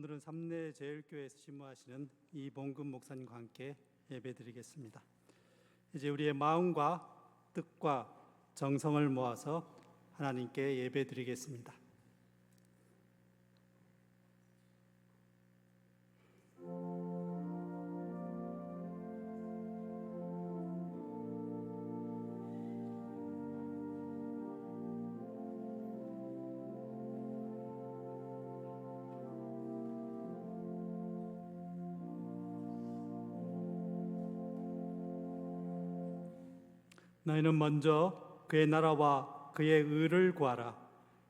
오늘은 삼례제일교회에서 신무하시는 이봉근 목사님과 함께 예배드리겠습니다. 이제 우리의 마음과 뜻과 정성을 모아서 하나님께 예배드리겠습니다. 너희는 먼저 그의 나라와 그의 의를 구하라.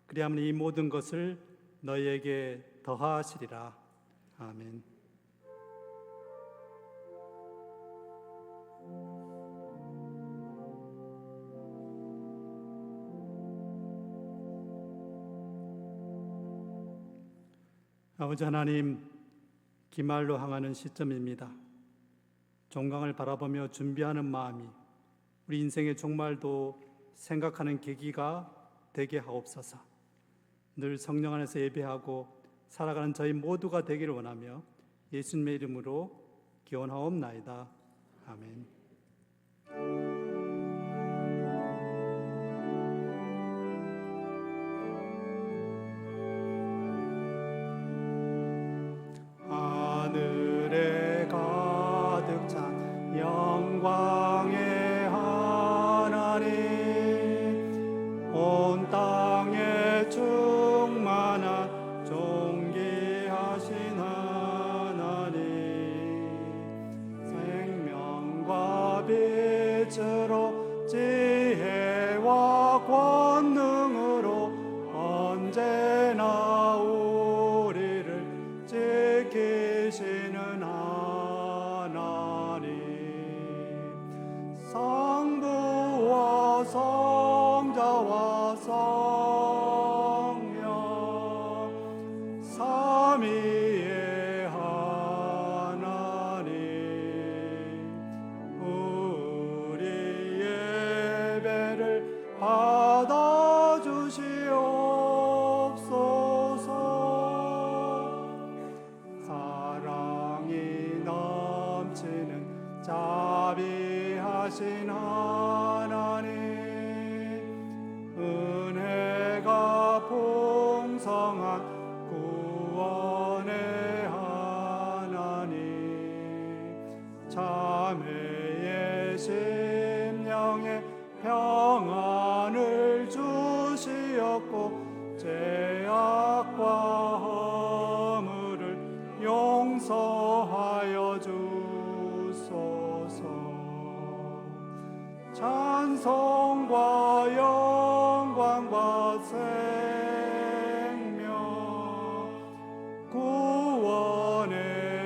그리하면 이 모든 것을 너희에게 더하시리라. 아멘. 아버지 하나님, 기말로 향하는 시점입니다. 종강을 바라보며 준비하는 마음이 우리 인생의 종말도 생각하는 계기가 되게 하옵소서. 늘 성령 안에서 예배하고 살아가는 저희 모두가 되기를 원하며 예수님의 이름으로 기원하옵나이다. 아멘. 하늘에 가득 찬 영광의 온 땅에 충만한 존귀하신 하나님, 생명과 빛으로 지혜와 권능으로 언제나 우리를 지키시는 하나님, 성부와 성자와 성령 삼위의 하나님, 우리 예배를 받아주시옵소서. 사랑이 넘치는 자비하신 하나님, 은혜가 풍성한 구원의 하나님, 자매의 심령에 평안을 주시었고 죄악과 허물을 용서하여 주소서. 찬송과 영광과 생명 구원의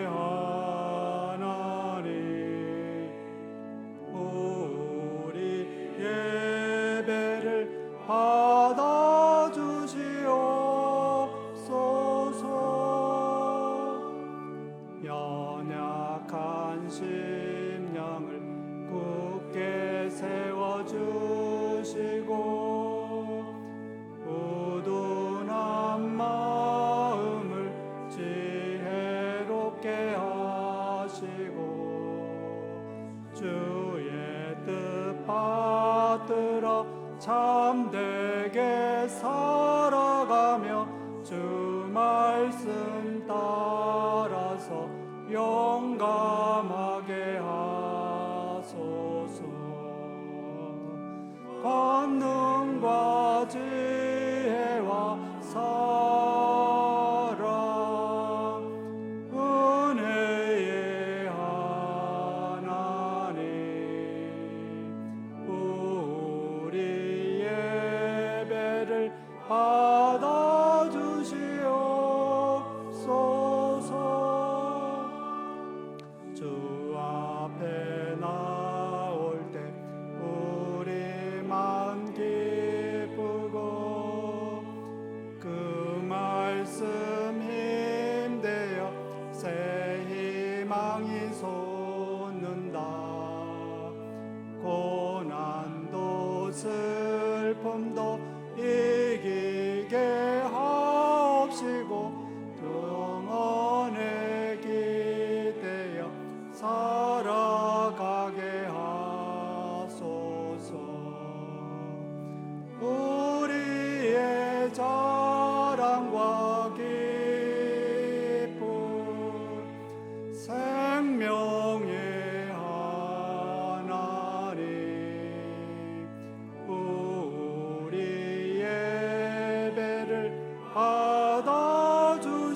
하나님, 우리 예배를 받아주시옵소서. 연약한 심령을 굳게 세워주시고 우둔한 마음을 지혜롭게 하시고 주의 뜻 받들어 참되게 살아가며 주 말씀 따라서 용감하게 하소서. 권능과 지혜와 사랑 은혜의 하나님, 우리 예배를 받아주시옵소서. 주 앞에 나올 때 우리 마음 기쁘고 그 말씀 힘되어 새 희망이 솟는다. 고난도 슬픔도 이기게 하옵시고 영원 받아주시옵소서.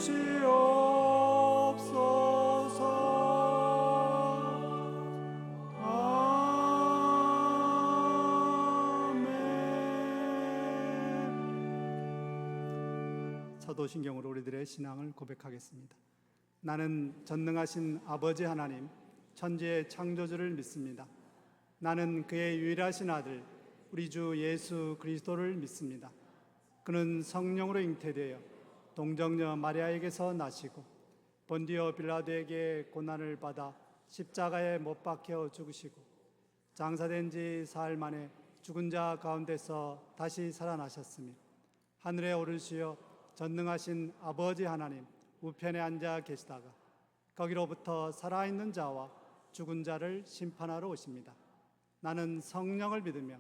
아멘. 사도신경으로 우리들의 신앙을 고백하겠습니다. 나는 전능하신 아버지 하나님, 천지의 창조주를 믿습니다. 나는 그의 유일하신 아들, 우리 주 예수 그리스도를 믿습니다. 그는 성령으로 잉태되어 동정녀 마리아에게서 나시고 본디오 빌라도에게 고난을 받아 십자가에 못 박혀 죽으시고 장사된 지 사흘 만에 죽은 자 가운데서 다시 살아나셨으며 하늘에 오르시어 전능하신 아버지 하나님 우편에 앉아 계시다가 거기로부터 살아있는 자와 죽은 자를 심판하러 오십니다. 나는 성령을 믿으며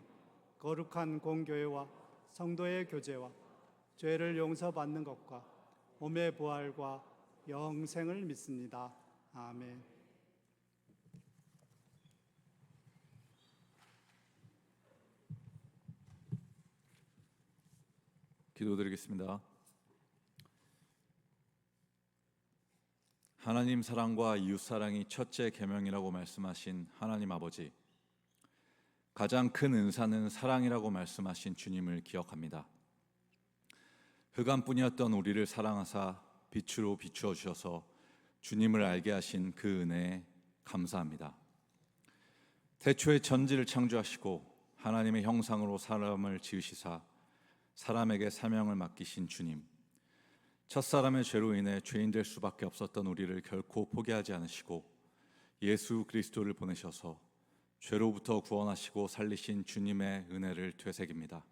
거룩한 공교회와 성도의 교제와 죄를 용서받는 것과 몸의 부활과 영생을 믿습니다. 아멘. 기도드리겠습니다. 하나님 사랑과 이웃 사랑이 첫째 계명이라고 말씀하신 하나님 아버지, 가장 큰 은사는 사랑이라고 말씀하신 주님을 기억합니다. 흑암뿐이었던 우리를 사랑하사 빛으로 비추어 주셔서 주님을 알게 하신 그 은혜에 감사합니다. 태초에 천지를 창조하시고 하나님의 형상으로 사람을 지으시사 사람에게 사명을 맡기신 주님, 첫사람의 죄로 인해 죄인 될 수밖에 없었던 우리를 결코 포기하지 않으시고 예수 그리스도를 보내셔서 죄로부터 구원하시고 살리신 주님의 은혜를 되새깁니다.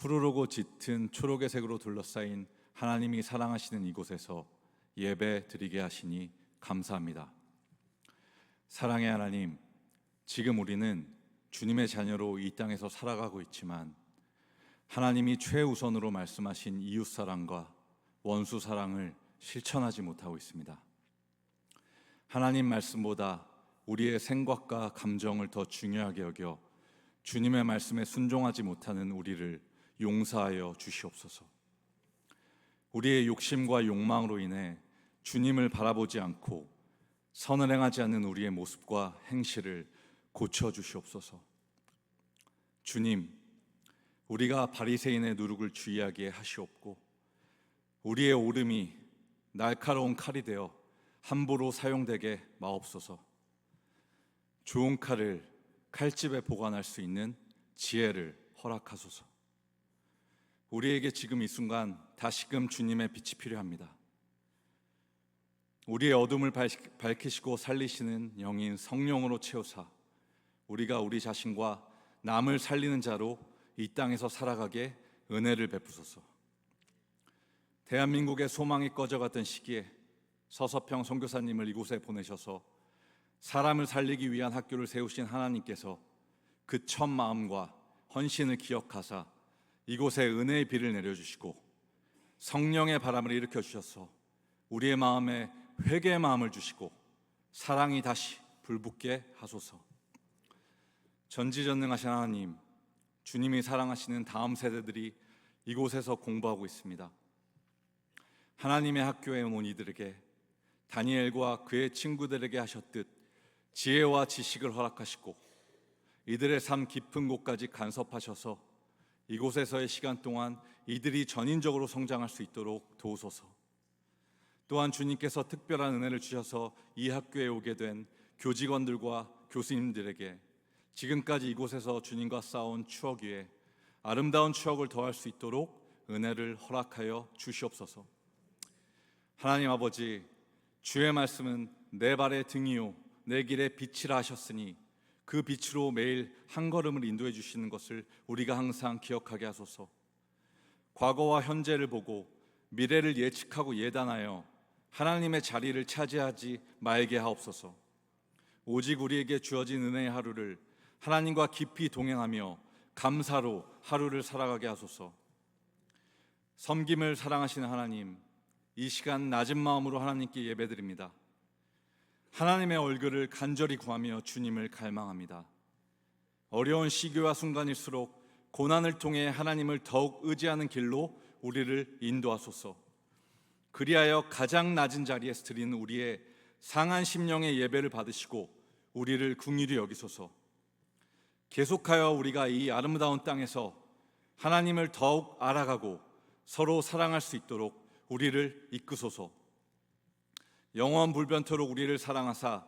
푸르르고 짙은 초록의 색으로 둘러싸인 하나님이 사랑하시는 이곳에서 예배 드리게 하시니 감사합니다. 사랑의 하나님, 지금 우리는 주님의 자녀로 이 땅에서 살아가고 있지만 하나님이 최우선으로 말씀하신 이웃사랑과 원수사랑을 실천하지 못하고 있습니다. 하나님 말씀보다 우리의 생각과 감정을 더 중요하게 여겨 주님의 말씀에 순종하지 못하는 우리를 용서하여 주시옵소서. 우리의 욕심과 욕망으로 인해 주님을 바라보지 않고 선을 행하지 않는 우리의 모습과 행실을 고쳐주시옵소서. 주님, 우리가 바리새인의 누룩을 주의하게 하시옵고 우리의 오름이 날카로운 칼이 되어 함부로 사용되게 마옵소서. 좋은 칼을 칼집에 보관할 수 있는 지혜를 허락하소서. 우리에게 지금 이 순간 다시금 주님의 빛이 필요합니다. 우리의 어둠을 밝히시고 살리시는 영인 성령으로 채우사 우리가 우리 자신과 남을 살리는 자로 이 땅에서 살아가게 은혜를 베푸소서. 대한민국의 소망이 꺼져갔던 시기에 서서평 선교사님을 이곳에 보내셔서 사람을 살리기 위한 학교를 세우신 하나님께서 그 첫 마음과 헌신을 기억하사 이곳에 은혜의 비를 내려주시고 성령의 바람을 일으켜 주셔서 우리의 마음에 회개의 마음을 주시고 사랑이 다시 불붙게 하소서. 전지전능하신 하나님, 주님이 사랑하시는 다음 세대들이 이곳에서 공부하고 있습니다. 하나님의 학교에 온 이들에게 다니엘과 그의 친구들에게 하셨듯 지혜와 지식을 허락하시고 이들의 삶 깊은 곳까지 간섭하셔서 이곳에서의 시간 동안 이들이 전인적으로 성장할 수 있도록 도우소서. 또한 주님께서 특별한 은혜를 주셔서 이 학교에 오게 된 교직원들과 교수님들에게 지금까지 이곳에서 주님과 쌓아온 추억 위에 아름다운 추억을 더할 수 있도록 은혜를 허락하여 주시옵소서. 하나님 아버지, 주의 말씀은 내 발의 등이요 내 길의 빛이라 하셨으니 그 빛으로 매일 한 걸음을 인도해 주시는 것을 우리가 항상 기억하게 하소서. 과거와 현재를 보고 미래를 예측하고 예단하여 하나님의 자리를 차지하지 말게 하옵소서. 오직 우리에게 주어진 은혜의 하루를 하나님과 깊이 동행하며 감사로 하루를 살아가게 하소서. 섬김을 사랑하시는 하나님, 이 시간 낮은 마음으로 하나님께 예배드립니다. 하나님의 얼굴을 간절히 구하며 주님을 갈망합니다. 어려운 시기와 순간일수록 고난을 통해 하나님을 더욱 의지하는 길로 우리를 인도하소서. 그리하여 가장 낮은 자리에서 드리는 우리의 상한 심령의 예배를 받으시고 우리를 긍휼히 여기소서. 계속하여 우리가 이 아름다운 땅에서 하나님을 더욱 알아가고 서로 사랑할 수 있도록 우리를 이끄소서. 영원 불변토록 우리를 사랑하사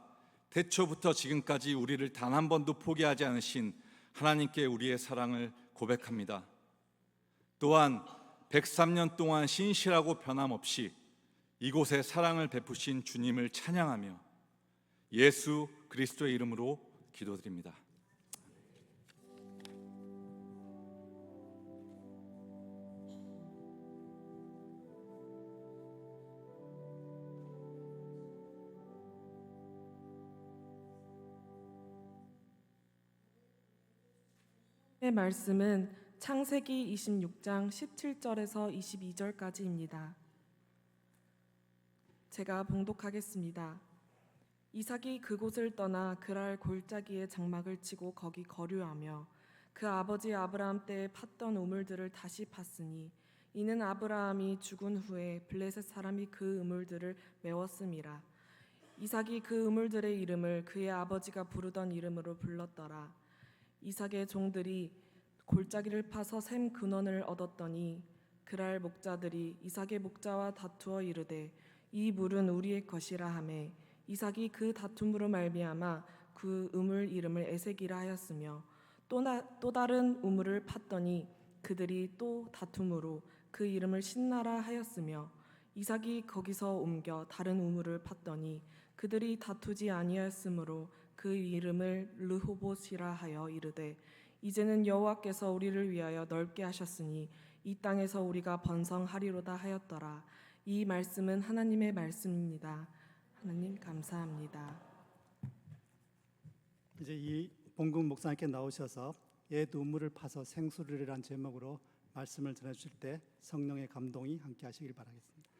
태초부터 지금까지 우리를 단 한 번도 포기하지 않으신 하나님께 우리의 사랑을 고백합니다. 또한 103년 동안 신실하고 변함없이 이곳에 사랑을 베푸신 주님을 찬양하며 예수 그리스도의 이름으로 기도드립니다. 말씀은 창세기 26장 17절에서 22절까지입니다. 제가 봉독하겠습니다. 이삭이 그곳을 떠나 그랄 골짜기에 장막을 치고 거기 거류하며 그 아버지 아브라함 때에 팠던 우물들을 다시 팠으니 이는 아브라함이 죽은 후에 블레셋 사람이 그 우물들을 메웠음이라. 이삭이 그 우물들의 이름을 그의 아버지가 부르던 이름으로 불렀더라. 이삭의 종들이 골짜기를 파서 샘 근원을 얻었더니 그랄 목자들이 이삭의 목자와 다투어 이르되 이 물은 우리의 것이라 하매 이삭이 그 다툼으로 말미암아 그 우물 이름을 에색이라 하였으며 또 다른 우물을 팠더니 그들이 또 다툼으로 그 이름을 신나라 하였으며 이삭이 거기서 옮겨 다른 우물을 팠더니 그들이 다투지 아니하였으므로 그 이름을 르호봇이라 하여 이르되 이제는 여호와께서 우리를 위하여 넓게 하셨으니 이 땅에서 우리가 번성하리로다 하였더라. 이 말씀은 하나님의 말씀입니다. 하나님 감사합니다. 이제 이 봉국 목사님께 나오셔서 옛 우물을 파서 생수를이란 제목으로 말씀을 전해주실 때 성령의 감동이 함께 하시길 바라겠습니다.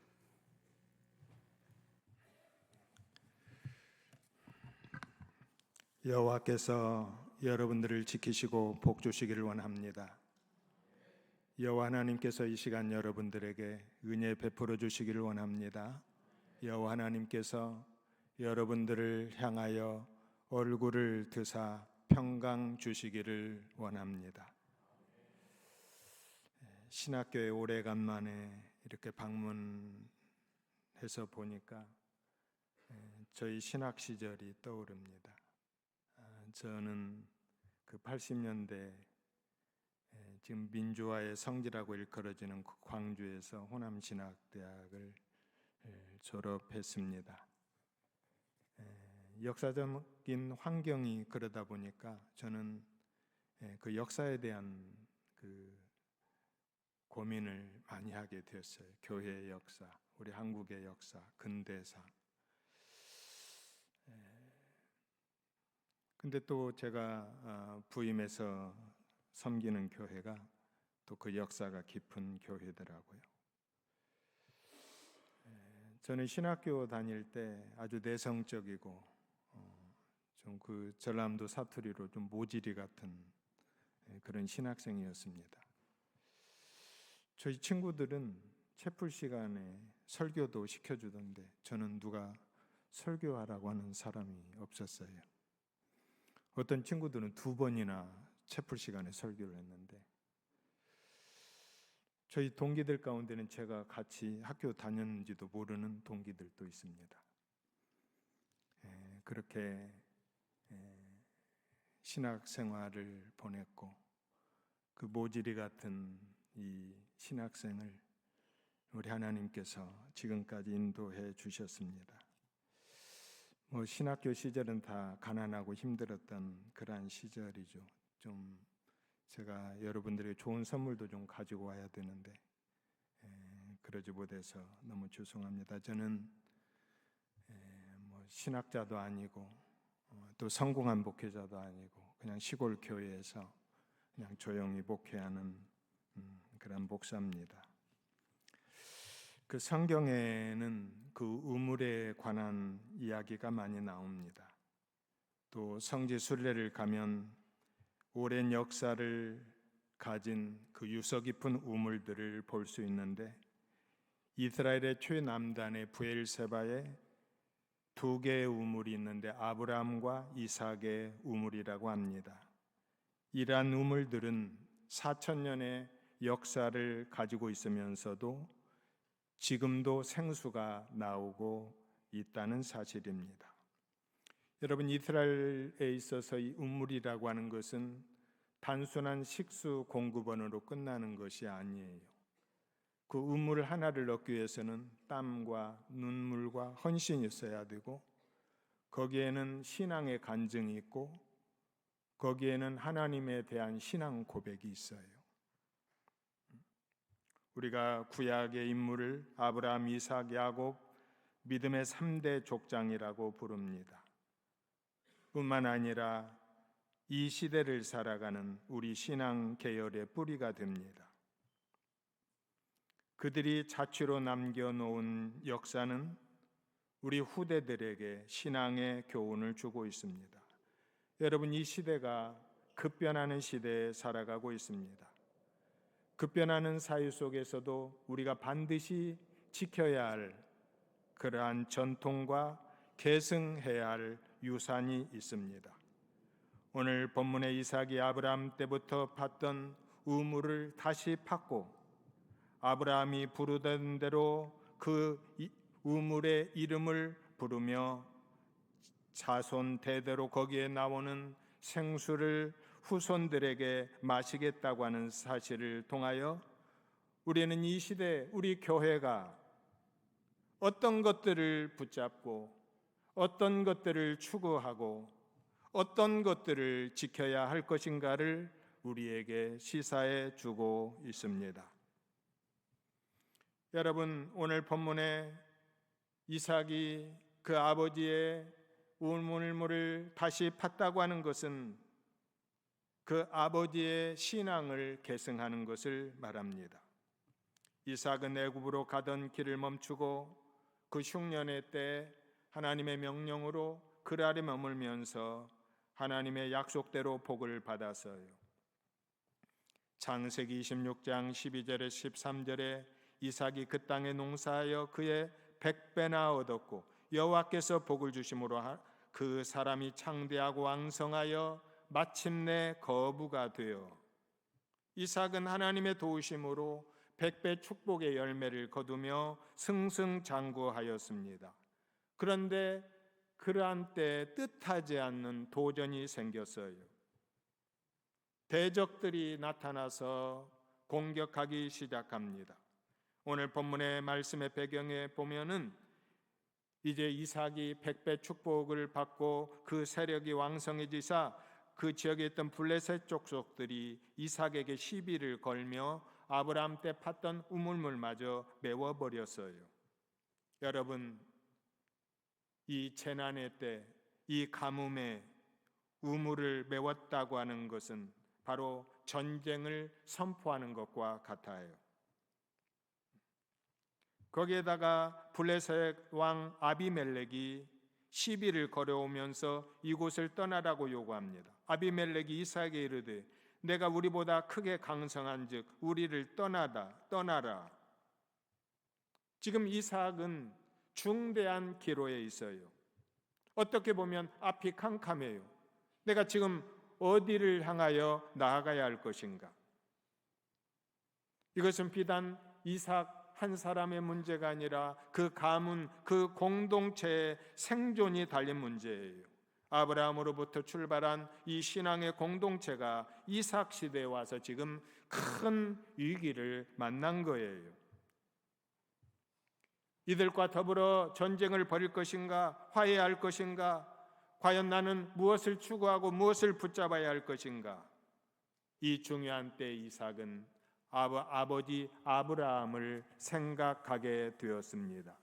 여호와께서 여러분들을 지키시고 복 주시기를 원합니다. 여호와 하나님께서 이 시간 여러분들에게 은혜 베풀어 주시기를 원합니다. 여호와 하나님께서 여러분들을 향하여 얼굴을 드사 평강 주시기를 원합니다. 신학교에 오래간만에 이렇게 방문해서 보니까 저희 신학 시절이 떠오릅니다. 저는 그 80년대 지금 민주화의 성지라고 일컬어지는 광주에서 호남신학대학을 졸업했습니다. 역사적인 환경이 그러다 보니까 저는 그 역사에 대한 그 고민을 많이 하게 되었어요. 교회의 역사, 우리 한국의 역사, 근대사. 근데 또 제가 부임해서 섬기는 교회가 또 그 역사가 깊은 교회더라고요. 저는 신학교 다닐 때 아주 내성적이고 좀 그 전라남도 사투리로 좀 모지리 같은 그런 신학생이었습니다. 저희 친구들은 채플 시간에 설교도 시켜주던데 저는 누가 설교하라고 하는 사람이 없었어요. 어떤 친구들은 2번이나 채플 시간에 설교를 했는데 저희 동기들 가운데는 제가 같이 학교 다녔는지도 모르는 동기들도 있습니다. 그렇게 신학 생활을 보냈고 그 모지리 같은 이 신학생을 우리 하나님께서 지금까지 인도해 주셨습니다. 신학교 시절은 다 가난하고 힘들었던 그러한 시절이죠. 좀 제가 여러분들에게 좋은 선물도 좀 가지고 와야 되는데 그러지 못해서 너무 죄송합니다. 저는 신학자도 아니고 또 성공한 목회자도 아니고 그냥 시골 교회에서 그냥 조용히 목회하는 그런 목사입니다. 그 성경에는 그 우물에 관한 이야기가 많이 나옵니다. 또 성지 순례를 가면 오랜 역사를 가진 그 유서 깊은 우물들을 볼 수 있는데, 이스라엘의 최남단의 브엘세바에 두 개의 우물이 있는데 아브라함과 이삭의 우물이라고 합니다. 이러한 우물들은 4,000년의 역사를 가지고 있으면서도 지금도 생수가 나오고 있다는 사실입니다. 여러분, 이스라엘에 있어서 이 우물이라고 하는 것은 단순한 식수 공급원으로 끝나는 것이 아니에요. 그 우물 하나를 얻기 위해서는 땀과 눈물과 헌신이 있어야 되고, 거기에는 신앙의 간증이 있고, 거기에는 하나님에 대한 신앙 고백이 있어요. 우리가 구약의 인물을 아브라함, 이삭, 야곱, 믿음의 3대 족장이라고 부릅니다. 뿐만 아니라 이 시대를 살아가는 우리 신앙 계열의 뿌리가 됩니다. 그들이 자취로 남겨놓은 역사는 우리 후대들에게 신앙의 교훈을 주고 있습니다. 여러분, 이 시대가 급변하는 시대에 살아가고 있습니다. 급변하는 사회 속에서도 우리가 반드시 지켜야 할 그러한 전통과 계승해야 할 유산이 있습니다. 오늘 본문의 이삭이 아브라함 때부터 팠던 우물을 다시 팠고, 아브라함이 부르던 대로 그 우물의 이름을 부르며 자손 대대로 거기에 나오는 생수를 후손들에게 마시겠다고 하는 사실을 통하여 우리는 이 시대 우리 교회가 어떤 것들을 붙잡고 어떤 것들을 추구하고 어떤 것들을 지켜야 할 것인가를 우리에게 시사해 주고 있습니다. 여러분, 오늘 본문에 이삭이 그 아버지의 우물물을 다시 팠다고 하는 것은 그 아버지의 신앙을 계승하는 것을 말합니다. 이삭은 애굽으로 가던 길을 멈추고 그 흉년의 때 하나님의 명령으로 그 아래 머물면서 하나님의 약속대로 복을 받았어요. 창세기 26장 12절에 13절에 이삭이 그 땅에 농사하여 그의 100배나 얻었고 여호와께서 복을 주심으로 그 사람이 창대하고 왕성하여 마침내 거부가 되어 이삭은 하나님의 도우심으로 100배 축복의 열매를 거두며 승승장구하였습니다. 그런데 그러한 때 뜻하지 않는 도전이 생겼어요. 대적들이 나타나서 공격하기 시작합니다. 오늘 본문의 말씀의 배경에 보면은 이제 이삭이 100배 축복을 받고 그 세력이 왕성해지사 그 지역에 있던 블레셋 족속들이 이삭에게 시비를 걸며 아브라함 때 팠던 우물물마저 메워버렸어요. 여러분, 이 재난의 때 이 가뭄에 우물을 메웠다고 하는 것은 바로 전쟁을 선포하는 것과 같아요. 거기에다가 블레셋 왕 아비멜렉이 시비를 걸어오면서 이곳을 떠나라고 요구합니다. 아비멜렉이 이삭에게 이르되 내가 우리보다 크게 강성한즉 우리를 떠나라. 지금 이삭은 중대한 기로에 있어요. 어떻게 보면 앞이 캄캄해요. 내가 지금 어디를 향하여 나아가야 할 것인가? 이것은 비단 이삭 한 사람의 문제가 아니라 그 가문, 그 공동체의 생존이 달린 문제예요. 아브라함으로부터 출발한 이 신앙의 공동체가 이삭 시대에 와서 지금 큰 위기를 만난 거예요. 이들과 더불어 전쟁을 벌일 것인가, 화해할 것인가, 과연 나는 무엇을 추구하고 무엇을 붙잡아야 할 것인가? 이 중요한 때 이삭은 아버지 아브라함을 생각하게 되었습니다.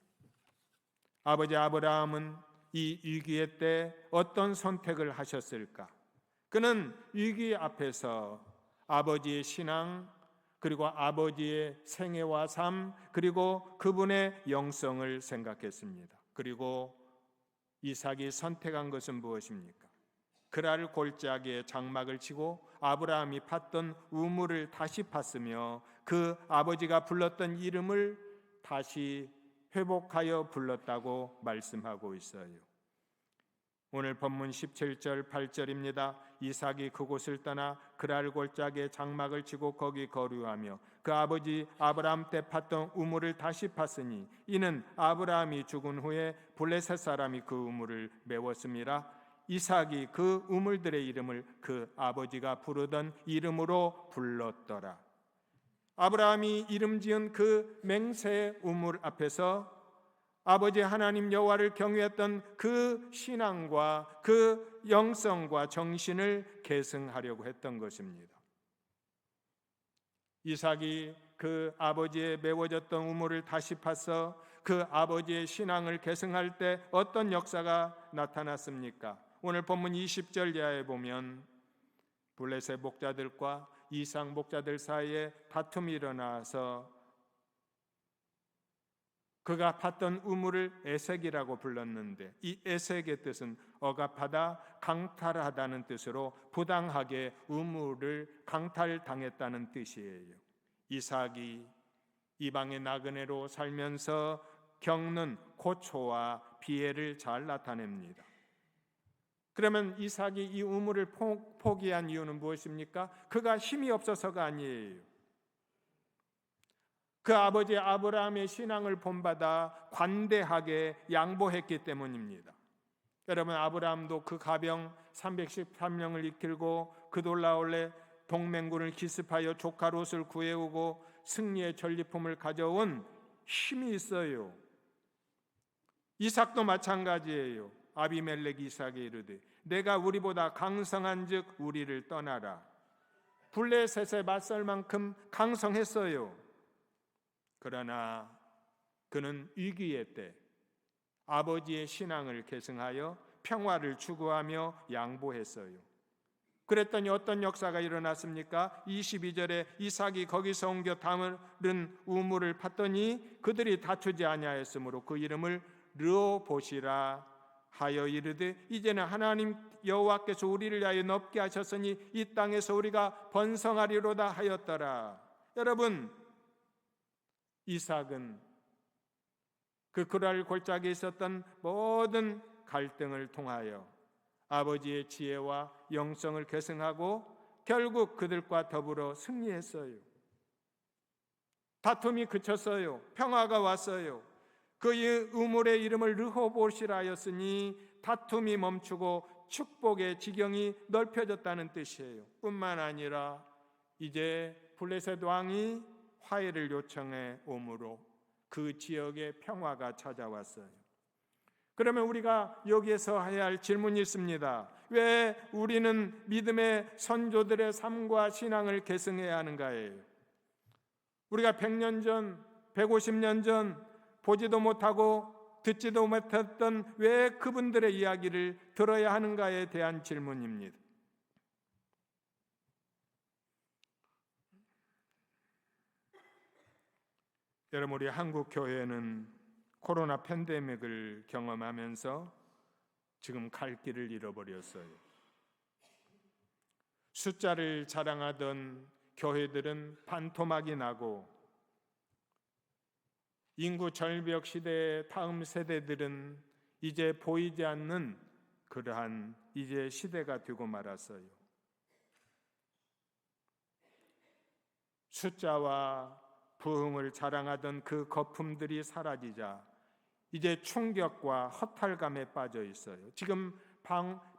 아버지 아브라함은 이 위기의 때 어떤 선택을 하셨을까? 그는 위기 앞에서 아버지의 신앙, 그리고 아버지의 생애와 삶, 그리고 그분의 영성을 생각했습니다. 그리고 이삭이 선택한 것은 무엇입니까? 그랄 골짜기에 장막을 치고 아브라함이 팠던 우물을 다시 팠으며 그 아버지가 불렀던 이름을 다시 회복하여 불렀다고 말씀하고 있어요. 오늘 본문 17절 8절입니다. 이삭이 그곳을 떠나 그랄 골짜기에 장막을 치고 거기 거류하며 그 아버지 아브라함 때 팠던 우물을 다시 팠으니 이는 아브라함이 죽은 후에 블레셋 사람이 그 우물을 메웠습니다. 이삭이 그 우물들의 이름을 그 아버지가 부르던 이름으로 불렀더라. 아브라함이 이름 지은 그 맹세의 우물 앞에서 아버지 하나님 여호와를 경외했던 그 신앙과 그 영성과 정신을 계승하려고 했던 것입니다. 이삭이 그 아버지의 메워졌던 우물을 다시 파서 그 아버지의 신앙을 계승할 때 어떤 역사가 나타났습니까? 오늘 본문 20절 이하에 보면 블레셋 목자들과 이삭 목자들 사이에 다툼이 일어나서 그가 팠던 우물을 에색이라고 불렀는데 이 에색의 뜻은 억압하다, 강탈하다는 뜻으로 부당하게 우물을 강탈당했다는 뜻이에요. 이삭이 이방의 나그네로 살면서 겪는 고초와 피해를 잘 나타냅니다. 그러면 이삭이 이 우물을 포기한 이유는 무엇입니까? 그가 힘이 없어서가 아니에요. 그 아버지 아브라함의 신앙을 본받아 관대하게 양보했기 때문입니다. 여러분, 아브라함도 그 가병 313명을 이끌고 그돌라올레 동맹군을 기습하여 조카 롯을 구해오고 승리의 전리품을 가져온 힘이 있어요. 이삭도 마찬가지예요. 아비멜렉 이삭에 이르되 내가 우리보다 강성한즉 우리를 떠나라. 블레셋에 맞설 만큼 강성했어요. 그러나 그는 위기의 때 아버지의 신앙을 계승하여 평화를 추구하며 양보했어요. 그랬더니 어떤 역사가 일어났습니까? 22절에 이삭이 거기서 옮겨 다른 우물을 팠더니 그들이 다투지 아니하였으므로 그 이름을 르호봇이라 하여 이르되 이제는 하나님 여호와께서 우리를 위하여 넓게 하셨으니 이 땅에서 우리가 번성하리로다 하였더라. 여러분, 이삭은 그 그랄 골짜기에 있었던 모든 갈등을 통하여 아버지의 지혜와 영성을 계승하고 결국 그들과 더불어 승리했어요. 다툼이 그쳤어요. 평화가 왔어요. 그 우물의 이름을 르호봇이라 하였으니 다툼이 멈추고 축복의 지경이 넓혀졌다는 뜻이에요. 뿐만 아니라 이제 블레셋 왕이 화해를 요청해 오므로 그 지역에 평화가 찾아왔어요. 그러면 우리가 여기에서 해야 할 질문이 있습니다. 왜 우리는 믿음의 선조들의 삶과 신앙을 계승해야 하는가예요. 우리가 100년 전, 150년 전 보지도 못하고 듣지도 못했던 왜 그분들의 이야기를 들어야 하는가에 대한 질문입니다. 여러분, 우리 한국 교회는 코로나 팬데믹을 경험하면서 지금 갈 길을 잃어버렸어요. 숫자를 자랑하던 교회들은 반토막이 나고 인구 절벽 시대의 다음 세대들은 이제 보이지 않는 그러한 이제 시대가 되고 말았어요. 숫자와 부흥을 자랑하던 그 거품들이 사라지자 이제 충격과 허탈감에 빠져 있어요. 지금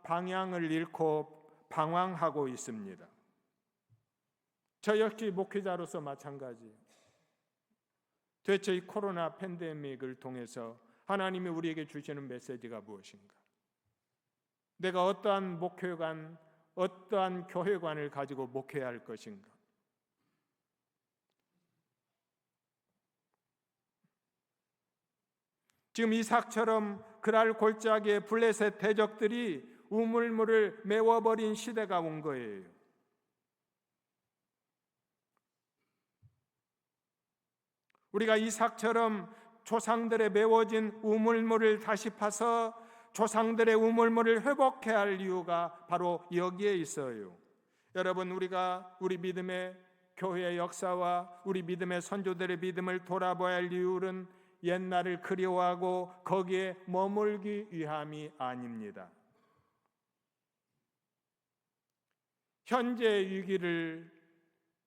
방향을 잃고 방황하고 있습니다. 저 역시 목회자로서 마찬가지예요. 도대체 이 코로나 팬데믹을 통해서 하나님이 우리에게 주시는 메시지가 무엇인가? 내가 어떠한 목회관, 어떠한 교회관을 가지고 목회해야 할 것인가? 지금 이삭처럼 그랄 골짜기에 블레셋 대적들이 우물물을 메워버린 시대가 온 거예요. 우리가 이삭처럼 조상들의 메워진 우물물을 다시 파서 조상들의 우물물을 회복해야 할 이유가 바로 여기에 있어요. 여러분, 우리가 우리 믿음의 교회의 역사와 우리 믿음의 선조들의 믿음을 돌아봐야 할 이유는 옛날을 그리워하고 거기에 머물기 위함이 아닙니다. 현재의 위기를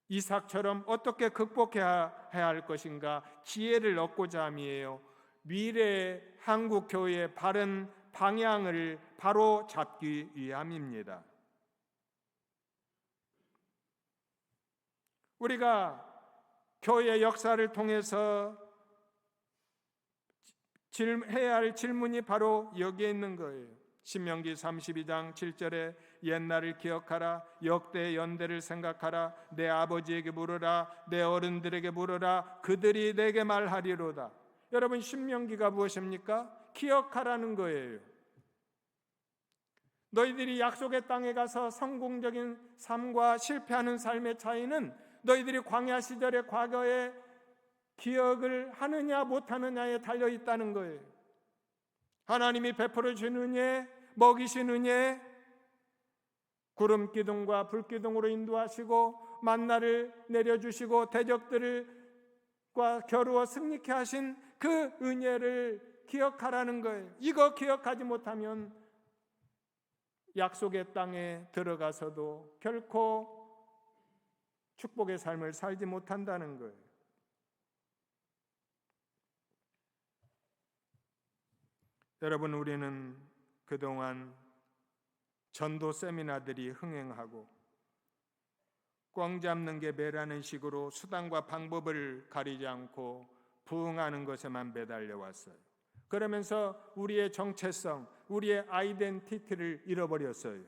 이삭처럼 어떻게 극복해야 할 것인가 지혜를 얻고자 함이에요. 미래의 한국 교회의 바른 방향을 바로 잡기 위함입니다. 우리가 교회의 역사를 통해서 해야 할 질문이 바로 여기에 있는 거예요. 신명기 32장 7절에 옛날을 기억하라, 역대의 연대를 생각하라, 내 아버지에게 물으라, 내 어른들에게 물으라, 그들이 내게 말하리로다. 여러분, 신명기가 무엇입니까? 기억하라는 거예요. 너희들이 약속의 땅에 가서 성공적인 삶과 실패하는 삶의 차이는 너희들이 광야 시절의 과거에 기억을 하느냐 못하느냐에 달려 있다는 거예요. 하나님이 베풀어 준 은혜, 먹이신 은혜, 구름 기둥과 불 기둥으로 인도하시고 만나를 내려주시고 대적들과 겨루어 승리케 하신 그 은혜를 기억하라는 거예요. 이거 기억하지 못하면 약속의 땅에 들어가서도 결코 축복의 삶을 살지 못한다는 거예요. 여러분, 우리는 그동안 전도 세미나들이 흥행하고 꽝 잡는 게 매라는 식으로 수단과 방법을 가리지 않고 부응하는 것에만 매달려 왔어요. 그러면서 우리의 정체성, 우리의 아이덴티티를 잃어버렸어요.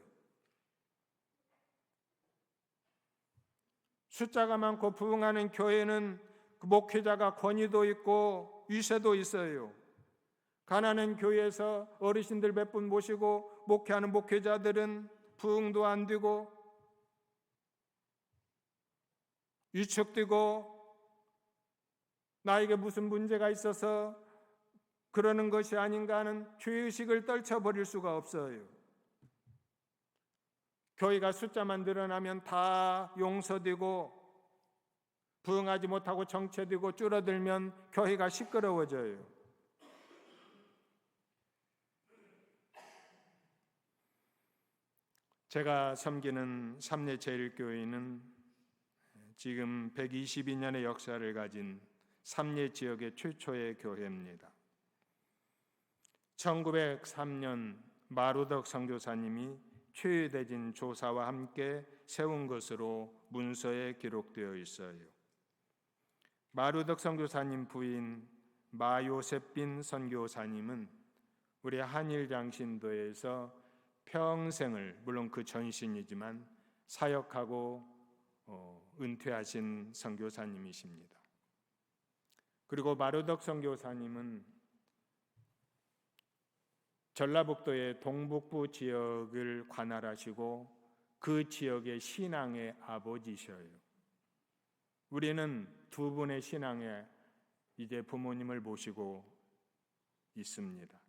숫자가 많고 부흥하는 교회는 목회자가 권위도 있고 위세도 있어요. 가난한 교회에서 어르신들 몇 분 모시고 목회하는 목회자들은 부흥도 안 되고 위축되고 나에게 무슨 문제가 있어서 그러는 것이 아닌가 하는 죄의식을 떨쳐버릴 수가 없어요. 교회가 숫자만 늘어나면 다 용서되고 부흥하지 못하고 정체되고 줄어들면 교회가 시끄러워져요. 제가 섬기는 삼례제일교회는 지금 122년의 역사를 가진 삼례 지역의 최초의 교회입니다. 1903년 마루덕 선교사님이 최유대진 조사와 함께 세운 것으로 문서에 기록되어 있어요. 마루덕 선교사님 부인 마요셉빈 선교사님은 우리 한일장신도에서 평생을, 물론 그 전신이지만 사역하고 은퇴하신 선교사님이십니다. 그리고 마루덕 선교사님은 전라북도의 동북부 지역을 관할하시고 그 지역의 신앙의 아버지셔요. 우리는 두 분의 신앙에 이제 부모님을 모시고 있습니다.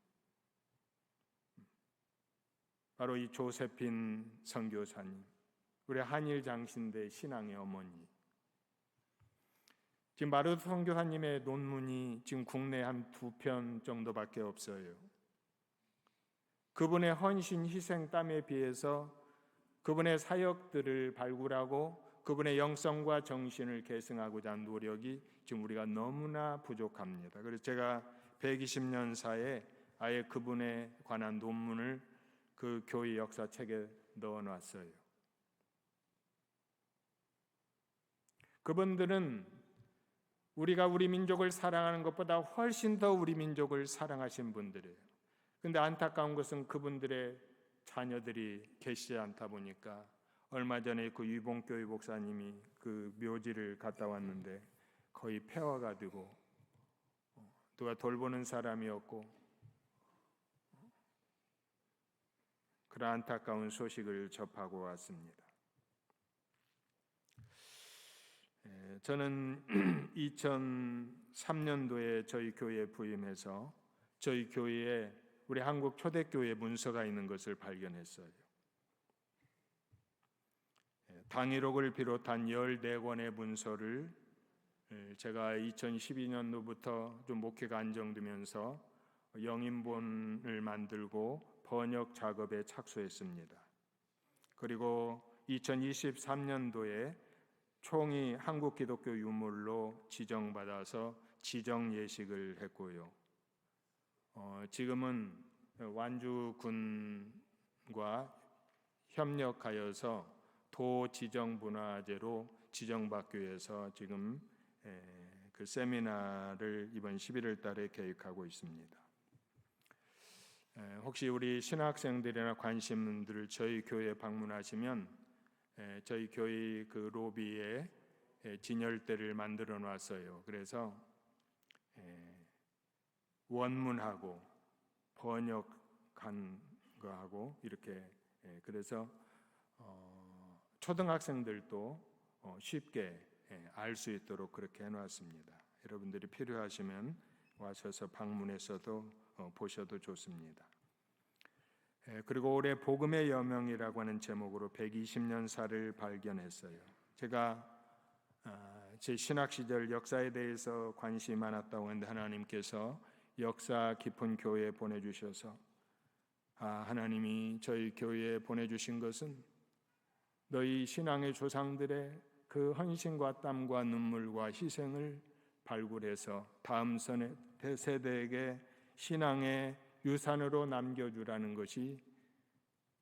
바로 이 조세핀 선교사님, 우리 한일 장신대 신앙의 어머니. 지금 마루덕 선교사님의 논문이 지금 국내에 한 2편 정도밖에 없어요. 그분의 헌신, 희생, 땀에 비해서 그분의 사역들을 발굴하고 그분의 영성과 정신을 계승하고자 하는 노력이 지금 우리가 너무나 부족합니다. 그래서 제가 120년사에 아예 그분에 관한 논문을 그 교회 역사책에 넣어놨어요. 그분들은 우리가 우리 민족을 사랑하는 것보다 훨씬 더 우리 민족을 사랑하신 분들이에요. 근데 안타까운 것은 그분들의 자녀들이 계시지 않다 보니까 얼마 전에 그 유봉교회 목사님이 그 묘지를 갔다 왔는데 거의 폐허가 되고 누가 돌보는 사람이 없고 그런 안타까운 소식을 접하고 왔습니다. 저는 2003년도에 저희 교회에 부임해서 저희 교회에 우리 한국 초대교회 문서가 있는 것을 발견했어요. 당일록을 비롯한 14권의 문서를 제가 2012년도부터 좀 목회가 안정되면서 영인본을 만들고 번역 작업에 착수했습니다. 그리고 2023년도에 총이 한국 기독교 유물로 지정받아서 지정 예식을 했고요. 지금은 완주군과 협력하여서 도지정문화재로 지정받기 위해서 지금 그 세미나를 이번 11월 달에 계획하고 있습니다. 혹시 우리 신학생들이나 관심분들 저희 교회에 방문하시면 저희 교회 그 로비에 진열대를 만들어 놨어요. 그래서 원문하고 번역한 거하고 이렇게 그래서 초등학생들도 쉽게 알 수 있도록 그렇게 해놨습니다. 여러분들이 필요하시면 와셔서 방문해서도 보셔도 좋습니다. 그리고 올해 복음의 여명이라고 하는 제목으로 120년사를 발견했어요. 제가 제 신학 시절 역사에 대해서 관심이 많았다고 하는데 하나님께서 역사 깊은 교회에 보내주셔서 하나님이 저희 교회에 보내주신 것은 너희 신앙의 조상들의 그 헌신과 땀과 눈물과 희생을 발굴해서 다음 세대에게 신앙의 유산으로 남겨주라는 것이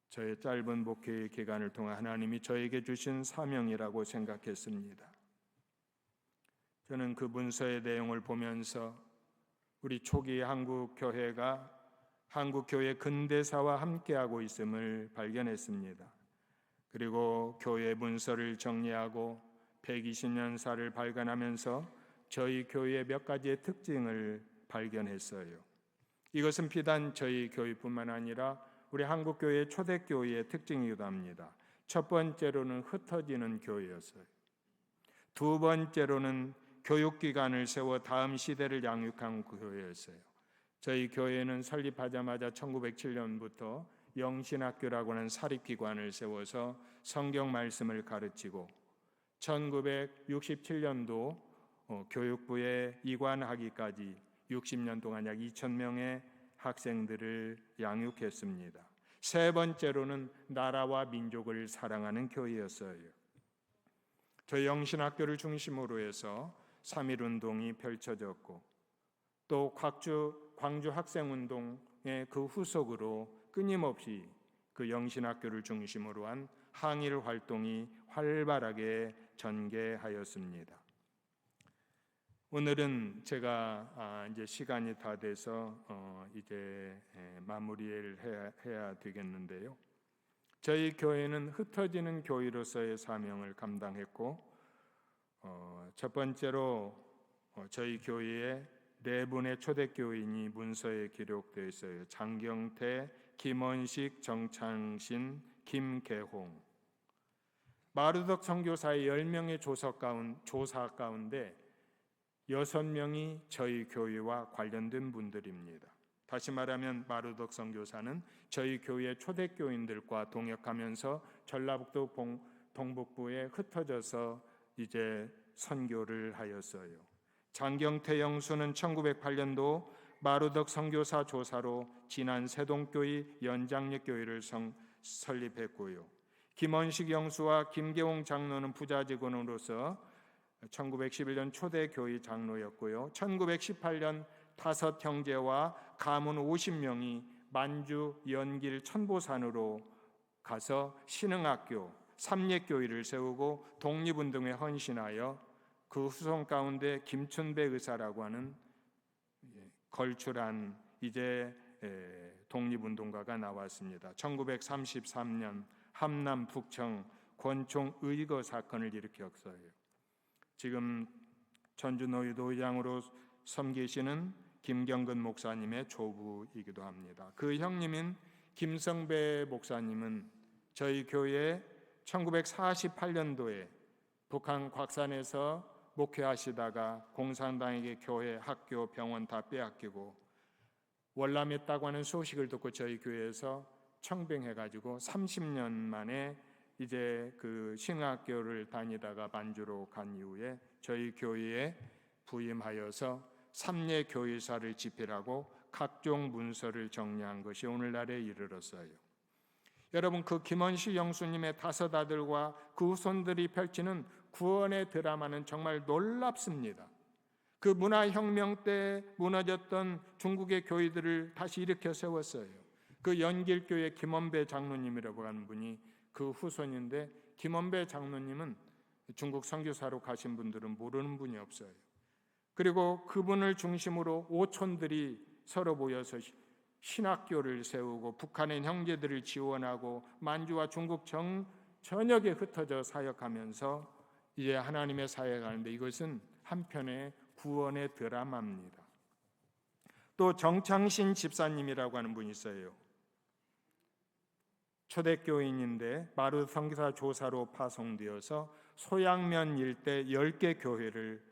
저의 짧은 목회의 기간을 통해 하나님이 저에게 주신 사명이라고 생각했습니다. 저는 그 문서의 내용을 보면서 우리 초기 한국 교회가 한국 교회 근대사와 함께하고 있음을 발견했습니다. 그리고 교회 문서를 정리하고 120년사를 발견하면서 저희 교회의 몇 가지의 특징을 발견했어요. 이것은 비단 저희 교회뿐만 아니라 우리 한국 교회의 초대교회의 특징이기도 합니다. 첫 번째로는 흩어지는 교회였어요. 두 번째로는 교육기관을 세워 다음 시대를 양육한 교회였어요. 저희 교회는 설립하자마자 1907년부터 영신학교라고 하는 사립기관을 세워서 성경 말씀을 가르치고 1967년도 교육부에 이관하기까지 60년 동안 약 2,000명의 학생들을 양육했습니다. 세 번째로는 나라와 민족을 사랑하는 교회였어요. 저희 영신학교를 중심으로 해서 3.1운동이 펼쳐졌고 또 광주 학생운동의 그 후속으로 끊임없이 그 영신학교를 중심으로 한 항일 활동이 활발하게 전개하였습니다. 오늘은 제가 이제 시간이 다 돼서 이제 마무리를 해야 되겠는데요. 저희 교회는 흩어지는 교회로서의 사명을 감당했고 첫 번째로 저희 교회에 4분의 초대교인이 문서에 기록되어 있어요. 장경태, 김원식, 정창신, 김계홍. 마루덕 선교사의 10명의 조사 가운데 6명이 저희 교회와 관련된 분들입니다. 다시 말하면 마루덕 선교사는 저희 교회 초대교인들과 동역하면서 전라북도 동북부에 흩어져서 이제 선교를 하였어요. 장경태 영수는 1908년도 마루덕 선교사 조사로 진안 세동교회 연장립교회를 설립했고요. 김원식 영수와 김계홍 장로는 부자직원으로서 1911년 초대교회 장로였고요. 1918년 5 형제와 가문 50명이 만주 연길 천보산으로 가서 신흥학교, 삼례교회를 세우고 독립운동에 헌신하여 그 후손 가운데 김춘배 의사라고 하는 걸출한 이제 독립운동가가 나왔습니다. 1933년 함남 북청 권총 의거 사건을 일으켰어요. 지금 전주노유도 의장으로 섬기시는 김경근 목사님의 조부이기도 합니다. 그 형님인 김성배 목사님은 저희 교회에 1948년도에 북한 곽산에서 목회하시다가 공산당에게 교회, 학교, 병원 다 빼앗기고 월남했다고 하는 소식을 듣고 저희 교회에서 청빙해가지고 30년 만에 이제 그 신학교를 다니다가 반주로 간 이후에 저희 교회에 부임하여서 삼례 교회사를 집필하고 각종 문서를 정리한 것이 오늘날에 이르렀어요. 여러분, 그 김원식 영수님의 다섯 아들과 그 후손들이 펼치는 구원의 드라마는 정말 놀랍습니다. 그 문화혁명 때 무너졌던 중국의 교회들을 다시 일으켜 세웠어요. 그 연길교회 김원배 장로님이라고 하는 분이 그 후손인데, 김원배 장로님은 중국 선교사로 가신 분들은 모르는 분이 없어요. 그리고 그분을 중심으로 오촌들이 서로 모여서 신학교를 세우고 북한의 형제들을 지원하고 만주와 중국 전역에 흩어져 사역하면서 이제 하나님의 사역을 하는데, 이것은 한편의 구원의 드라마입니다. 또 정창신 집사님이라고 하는 분이 있어요. 초대교인인데 마루 선교사 조사로 파송되어서 소양면 일대 10개 교회를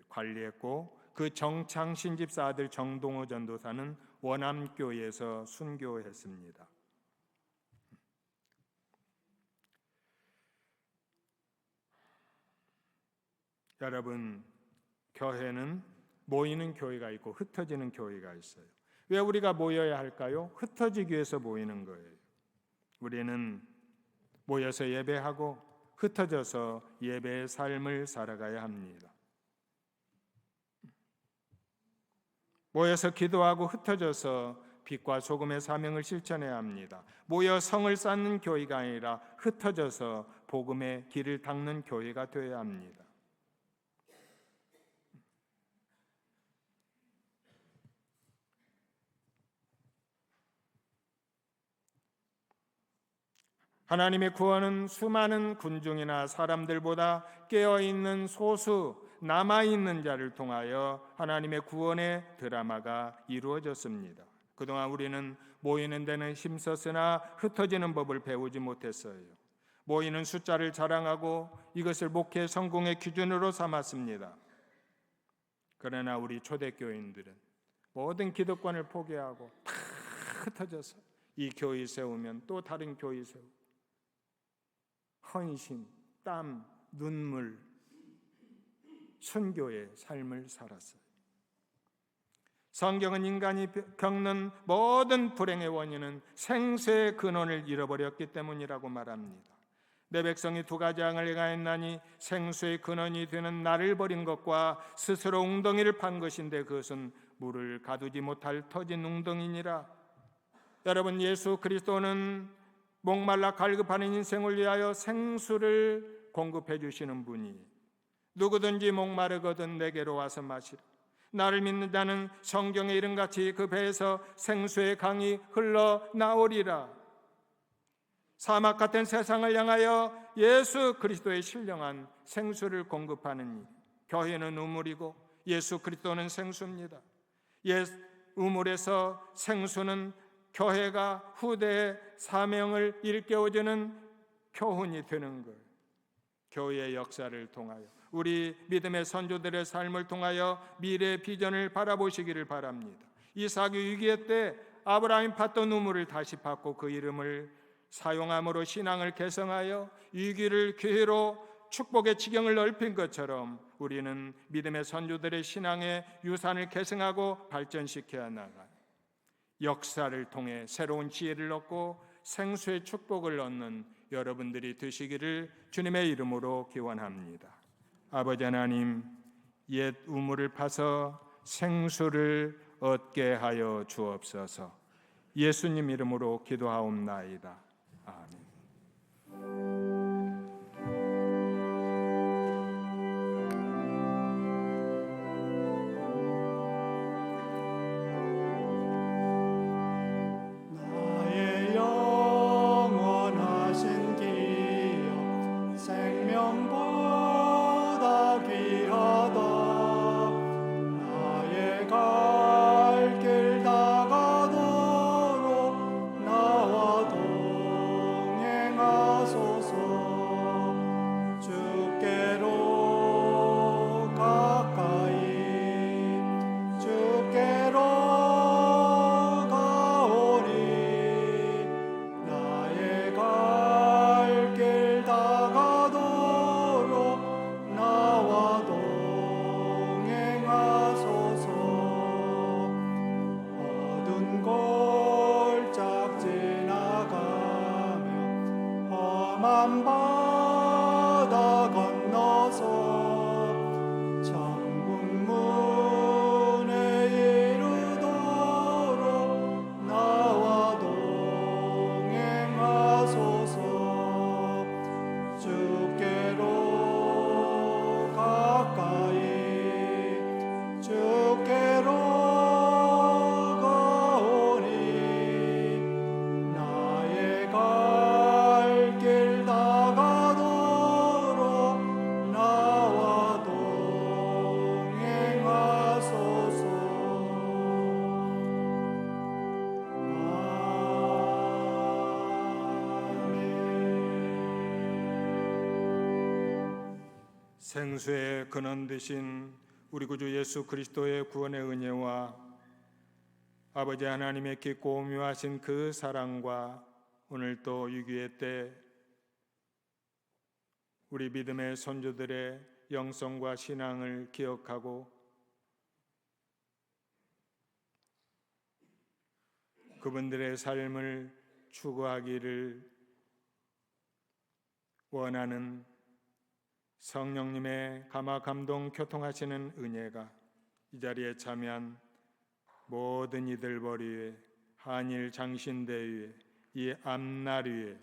관리했고, 그 정창신 집사 아들 정동호 전도사는 원암교회에서 순교했습니다. 여러분, 교회는 모이는 교회가 있고 흩어지는 교회가 있어요. 왜 우리가 모여야 할까요? 흩어지기 위해서 모이는 거예요. 우리는 모여서 예배하고 흩어져서 예배의 삶을 살아가야 합니다. 모여서 기도하고 흩어져서 빛과 소금의 사명을 실천해야 합니다. 모여 성을 쌓는 교회가 아니라 흩어져서 복음의 길을 닦는 교회가 되어야 합니다. 하나님의 구원은 수많은 군중이나 사람들보다 깨어있는 소수 남아있는 자를 통하여 하나님의 구원의 드라마가 이루어졌습니다. 그동안 우리는 모이는 데는 힘썼으나 흩어지는 법을 배우지 못했어요. 모이는 숫자를 자랑하고 이것을 목회 성공의 기준으로 삼았습니다. 그러나 우리 초대교인들은 모든 기득권을 포기하고 다 흩어져서 이 교회 세우면 또 다른 교회 세우고 헌신, 땀, 눈물, 순교의 삶을 살았어요. 성경은 인간이 겪는 모든 불행의 원인은 생수의 근원을 잃어버렸기 때문이라고 말합니다. 내 백성이 두 가지 악을 행하였나니 생수의 근원이 되는 나를 버린 것과 스스로 웅덩이를 판 것인데 그것은 물을 가두지 못할 터진 웅덩이니라. 여러분, 예수 그리스도는 목말라 갈급하는 인생을 위하여 생수를 공급해 주시는 분이, 누구든지 목마르거든 내게로 와서 마시라. 나를 믿는 자는 성경의 이름같이 그 배에서 생수의 강이 흘러나오리라. 사막 같은 세상을 향하여 예수 그리스도의 신령한 생수를 공급하는 일. 교회는 우물이고 예수 그리스도는 생수입니다. 우물에서 생수는 교회가 후대의 사명을 일깨워주는 교훈이 되는 거예요. 교회의 역사를 통하여, 우리 믿음의 선조들의 삶을 통하여 미래의 비전을 바라보시기를 바랍니다. 이삭이 위기의 때 아브라함이 팠던 우물을 다시 팠고 그 이름을 사용함으로 신앙을 개성하여 위기를 기회로 축복의 지경을 넓힌 것처럼 우리는 믿음의 선조들의 신앙의 유산을 계승하고 발전시켜야 나가요. 역사를 통해 새로운 지혜를 얻고 생수의 축복을 얻는 여러분들이 되시기를 주님의 이름으로 기원합니다. 아버지 하나님, 옛 우물을 파서 생수를 얻게 하여 주옵소서. 예수님 이름으로 기도하옵나이다. 아멘. 나의 영원하신 기억 생명보다 귀하다. 나의 갈 길 다가도록 나와 동행하소서. 생수의 근원 되신 우리 구주 예수 그리스도의 구원의 은혜와 아버지 하나님의 깊고 오묘하신 그 사랑과 오늘 또 유기의 때 우리 믿음의 선조들의 영성과 신앙을 기억하고 그분들의 삶을 추구하기를 원하는 성령님의 감화 감동 교통하시는 은혜가 이 자리에 참여한 모든 이들 머리 위에 한일 장신대 위에 이 앞날 위에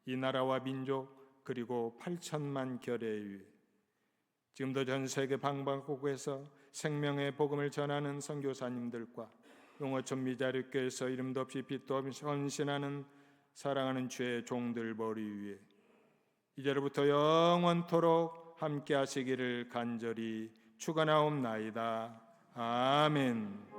이 나라와 민족 그리고 8천만 결의 위에 지금도 전 세계 방방곡곡에서 생명의 복음을 전하는 선교사님들과 용어촌 미자립교에서 이름도 없이 빛도 없이 헌신하는 사랑하는 주의 종들 머리 위에 이제로부터 영원토록 함께 하시기를 간절히 축원하옵나이다. 아멘.